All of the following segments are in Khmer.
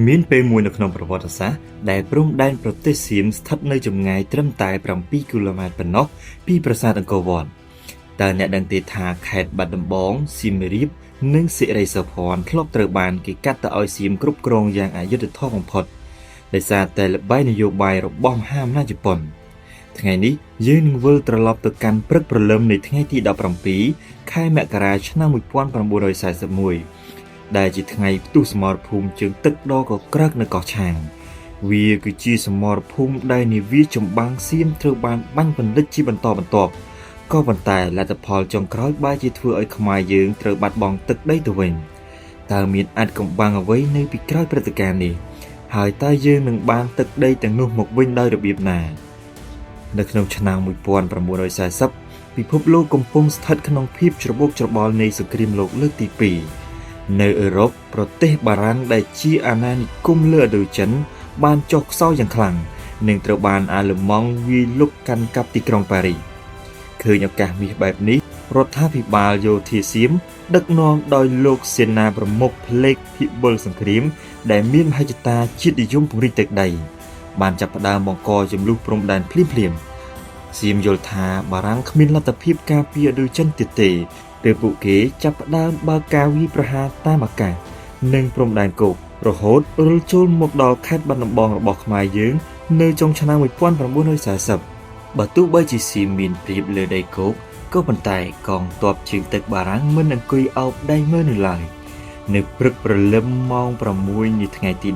មានពេលមួយនៅក្នុងប្រវត្តិសាស្ត្រដែលព្រំដែនប្រទេសសៀមស្ថិតនៅចម្ងាយត្រឹមតែ7គីឡូម៉ែត្រប៉ុណ្ណោះពីប្រាសាទអង្គរវត្តតើអ្នកដឹងទេថាខេត្តបាត់ដំបងសៀមរាបនិងសិរីសោភ័ណ្ឌធ្លាប់ត្រូវបានគេកាត់ទៅឲ្យសៀមគ្រប់គ្រងយ៉ាងអយុត្តិធម៌បំផុតដោយសារតែល្បែងនយោបាយរបស់មហាអំណាចជប៉ុនថ្ងៃនេះយើងនឹងវិលត្រឡប់ទៅកាន់ព្រឹកព្រលឹមនៃថ្ងៃទី17ខែមករាឆ្នាំ1941ដែលជាថ្ងៃផ្ទុះសមរភូមិជើងទឹកដ៏កក្រើកនៅកោះឆាងវាគឺជាសមរភូមិដែលនាវាចម្បាំងសៀមត្រូវបានបាញ់បណ្ឌិតជាបន្តបន្ទាប់ក៏ប៉ុន្តែលទ្ធផលចុងក្រោយបែរជាធ្វើឲ្យខ្មែរយើងត្រូវបាត់បង់ទឹកដីទៅវិញតើមានអាចកំបាំងអ្វីនៅពីក្រោយព្រឹត្តិការណ៍នេះហើយតើយើងនឹងបានទឹកដីទាំងនោះមកវិញដោយរបៀបណានៅក្នុងឆ្នាំ1940ពិភពលោកកំពុងស្ថិតក្នុងភាពច្របូកច្របល់នៃសង្គ្រាមលោកលើកទី2នៅអឺរ៉ុបប្រទេសបារាំងដែលជាអាណានិគមលើឥណ្ឌូចិនបានចុះខ្សោយយ៉ាងខ្លាំងនិងត្រូវបានអាល្លឺម៉ង់វាយលុកកាន់កាប់ទីក្រុងប៉ារីសឃើញឱកាសមាសបែបនេះរដ្ឋាភិបាលយោធាសៀមដឹកនាំដោយលោកសេនាប្រមុខផ្លេកភិបុលសង្គ្រាមដែលមានមហិច្ឆតាជាតិនិយមពង្រីកទឹកដីបានចាប់ផ្ដើមបង្កជម្លោះព្រំដែនភ្លាមសៀមយល់ថាបារាំងគ្មានលទ្ធភាពការពារឥណ្ឌូចិនទៀតទេទើបពួកគេចាប់ផ្ដើមបើកការវាយប្រហារតាមអាកាសនិងព្រំដែនគោករហូតរុលចូលមកដល់ខេត្តបាត់ដំបងរបស់ខ្មែរយើងនៅចុងឆ្នាំ1940បើទោះបីជាសៀមមានព្រៀបលើដីគោកក៏ប៉ុន្តែកងទ័ពជើងទឹកបារាំងមិនអង្គុយអោបដៃមើលនៅឡើយនៅព្រឹកព្រលឹមម៉ោង6នៃថ្ងៃទី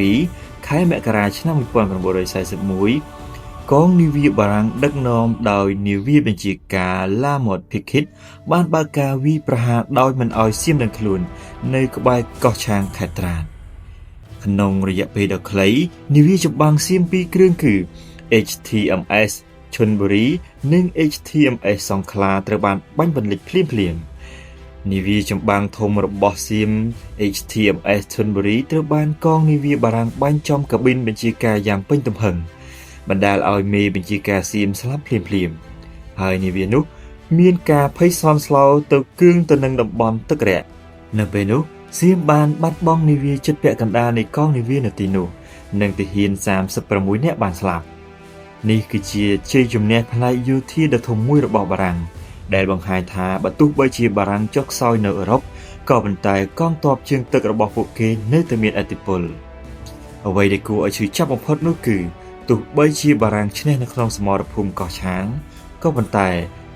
17ខែមករាឆ្នាំ1941កងនាវាបារាំងដឹកនាំដោយនាវាបញ្ជាការ La Motte Pickett បានបើកការវាយប្រហារដោយមិនឲ្យសៀមដឹងខ្លួននៅក្បែរកោះឆាងខេត្តត្រាតក្នុងរយៈពេលដ៏ខ្លីនាវាចម្បាំងសៀម2គ្រឿងគឺ HTMS ឈុនបុរីនិង HTMS សង្ខ្លាត្រូវបានបាញ់បន្លិចភ្លាមនាវាចម្បាំងធំរបស់សៀម HTMS ឈុនបុរីត្រូវបានកងនាវាបារាំងបាញ់ចំកាប៊ីនបញ្ជាការយ៉ាងពេញទំហឹងបណ្ដាលឲ្យមេបញ្ជាការសៀមស្លាប់ភ្លាមហើយនាវានោះមានការភ័យស្លន់ស្លោទៅគ្រឿងទៅនឹងតំបន់ទឹករាក់នៅពេលនោះសៀមបានបាត់បង់នាវាជិតពាក់កណ្ដាលនៃកងនាវានៅទីនោះនិងទាហាន36នាក់បានស្លាប់នេះគឺជាជ័យជំនះផ្នែកយោធាដ៏ធំមួយរបស់បារាំងដែលបង្ហាញថាបើទោះបីជាបារាំងចុះខ្សោយនៅអឺរ៉ុបក៏ប៉ុន្តែកងទ័ពជើងទឹករបស់ពួកគេនៅតែមានឥទ្ធិពលអ្វីដែលគួរឲ្យឈឺចាប់បំផុតនោះគឺទោះបីជាបារាំងឈ្នះនៅក្នុងសមរភូមិកោះឆាងក៏ប៉ុន្តែ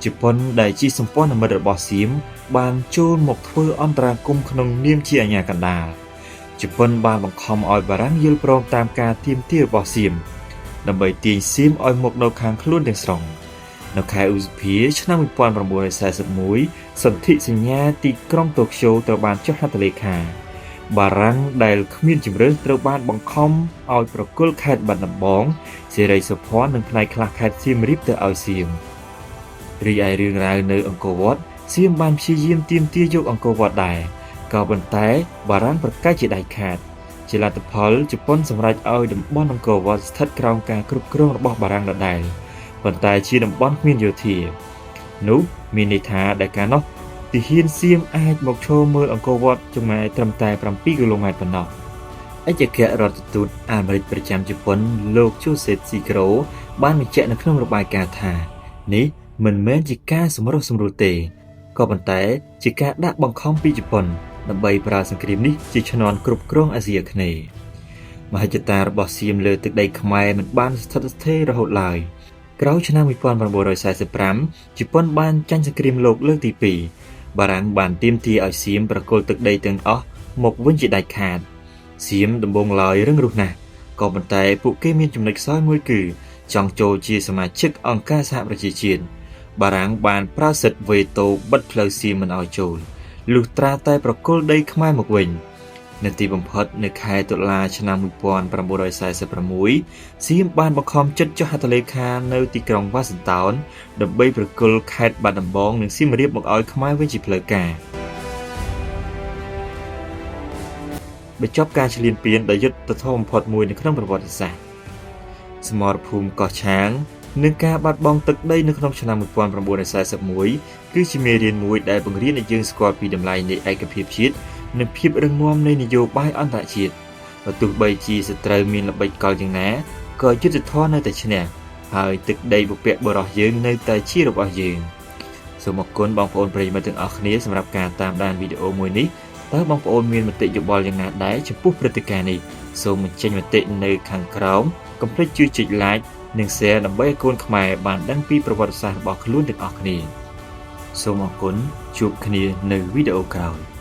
ជប៉ុនដែលជាសម្ព័ន្ធមិត្តរបស់សៀមបានចូលមកធ្វើអន្តរាគមន៍ក្នុងនាមជាអាជ្ញាកណ្ដាលជប៉ុនបានបង្ខំឲ្យបារាំងយល់ព្រមតាមការទាមទាររបស់សៀមដើម្បីទាញសៀមឲ្យមកនៅខាងខ្លួនទាំងស្រុងនៅខែឧសភាឆ្នាំ1941សន្ធិសញ្ញាទីក្រុងតូក្យូត្រូវបានចុះហត្ថលេខាបារាំងដែលគ្មានជម្រើសត្រូវបានបង្ខំឲ្យប្រគល់ខេត្តបាត់ដំបងសិរីសោភ័ណ្ឌនិងផ្នែកខ្លះខេត្តសៀមរាបទៅឲ្យសៀមរីឯរឿងរ៉ាវនៅអង្គរវត្តសៀមបានព្យាយាមទាមទារយកអង្គរវត្តដែរក៏ប៉ុន្តែបារាំងប្រកាសជាដាច់ខាតជាលទ្ធផលជប៉ុនសម្រេចឲ្យតំបន់អង្គរវត្តស្ថិតក្រោមការគ្រប់គ្រងរបស់បារាំងដដែលប៉ុន្តែជាតំបន់គ្មានយោធានោះមានន័យថាដែលកាលនោះទាហានសៀមអាចមកឈរមើលអង្គរវត្តចម្ងាយត្រឹមតែ7គីឡូម៉ែត្រប៉ុណ្ណោះអគ្គរដ្ឋទូតអាមេរិកប្រចាំជប៉ុនលោក Joseph Sigro បានបញ្ជាក់នៅក្នុងរបាយការណ៍ថានេះមិនមែនជាការសម្រុះសម្រួលទេក៏ប៉ុន្តែជាការដាក់បង្ខំពីជប៉ុនដើម្បីប្រើសង្គ្រាមនេះជាឈ្នន់គ្រប់គ្រងអាស៊ីអាគ្នេយ៍មហិច្ឆតារបស់សៀមលើទឹកដីខ្មែរមិនបានស្ថិតស្ថេររហូតឡើយក្រោយឆ្នាំ1945ជប៉ុនបានចាញ់សង្គ្រាមលោកលើកទី2បារាំងបានទាមទារឲ្យសៀមប្រគល់ទឹកដីទាំងអស់មកវិញជាដាច់ខាតសៀមដំបូងឡើយរឹងរូសណាស់ក៏ប៉ុន្តែពួកគេមានចំណុចខ្សោយមួយគឺចង់ចូលជាសមាជិកអង្គការសហប្រជាជាតិបារាំងបានប្រើសិទ្ធិវេតូបិទផ្លូវសៀមមិនឲ្យចូលលុះត្រាតែប្រគល់ដីខ្មែរមកវិញនៅទីបំផុតនៅខែតុលាឆ្នាំ1946សៀមបានបង្ខំចិត្តចុះហត្ថលេខានៅទីក្រុងវ៉ាស៊ីនតោនដើម្បីប្រគល់ខេត្តបាត់ដំបងនិងសៀមរាបមកឲ្យខ្មែរវិញជាផ្លូវការបញ្ចប់ការឈ្លានពានដ៏យុត្តិធម៌បំផុតមួយនៅក្នុងប្រវត្តិសាស្ត្រសមរភូមិកោះឆាងនិងការបាត់បង់ទឹកដីនៅក្នុងឆ្នាំ1941គឺជាមេរៀនមួយដែលបង្រៀនឲ្យយើងស្គាល់ពីតម្លៃនៃឯកភាពជាតិនិងភាពរឹងមាំនៃនយោបាយអន្តរជាតិ បើទោះបីជាសត្រូវមានល្បិចកលយ៉ាងណាក៏យុទ្ធធម៌នៅតែឈ្នះហើយទឹកដីពពកបរោះយើងនៅតែជារបស់យើងសូមអរគុណបងប្អូនប្រិយមិត្តទាំងអស់គ្នាសម្រាប់ការតាមដានវីដេអូមួយនេះតើបងប្អូនមានមតិយោបល់យ៉ាងណាដែរចំពោះព្រឹត្តិការណ៍នេះសូមបញ្ចេញមតិនៅខាងក្រោមកុំភ្លេចជួយចុច like និង share ដើម្បីឲ្យកូនខ្មែរបានដឹងពីប្រវត្តិសាស្ត្ររបស់ខ្លួនទាំងអស់គ្នាសូមអរគុណជួបគ្នានៅវីដេអូក្រោយ